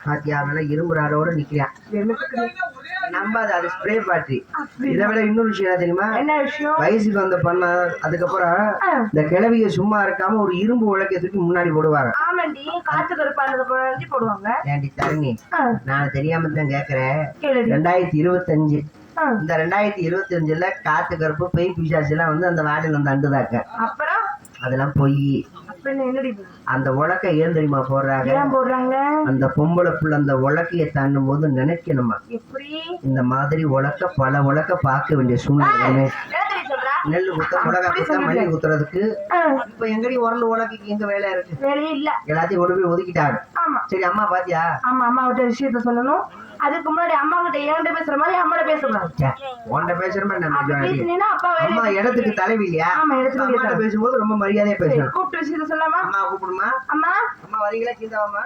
பாத்தியா அவன் இரும்பு ராடோட நிக்கிறான். நம்பாத, அது ஸ்ப்ரே பாட்டி. இதை விட இன்னொரு விஷயம் தெரியுமா? என்ன விஷயம்? வயசுக்கு வந்த பண்ண அதுக்கப்புறம் இந்த கிழவிய சும்மா இருக்காம ஒரு இரும்பு உலக்கைய தூக்கி முன்னாடி போடுவாங்க. ஆமாண்டி, காத்து கருப்பானது போடுவாங்க. ஏன்டி தரணி, நான் தெரியாம தான் கேக்குறேன். 2025 இந்த 2025ல காத்து கருப்பு பெய் பிசாசு எல்லாம் வந்து அந்த வார்டில் வந்து அண்டுதாக்க. அப்புறம் அதெல்லாம் போய் அந்த உலக்கை ஏன் தெரியுமா போடுறாங்க? அந்த பொம்பளை புள்ள அந்த உலக்கைய தாண்டும் போது நினைக்கணுமா, இந்த மாதிரி உலக்க பல உலக்க பார்க்க வேண்டிய சூழ்நிலை. நெல் குத்த மிளகா குத்த மல்லி குத்துறதுக்கு இப்ப எங்கடி உரல் உலக்கைக்கு எங்க வேலை இருக்கு? எல்லாத்தையும் கொண்டு போய் ஒதுக்கிட்டாங்க. சரி அம்மா பாத்தியா? ஆமா, அம்மா விட்ட விஷயத்த சொல்லணும். அதுக்கு முன்னாடி அம்மா கிட்ட என்கிட்ட பேசுற மாதிரி அம்மாட்ட பேசக்கூடாது. உன்கிட்ட பேசுற மாதிரி அம்மா இடத்துக்கு தலைவி இல்லையா? பேசும்போது ரொம்ப மரியாதையா பேசணும். கூப்பிட்டு விஷயத்த சொல்லாமா? அம்மா கூப்பிடுமா? அம்மா அம்மா வரீங்களா? கீதாவம்மா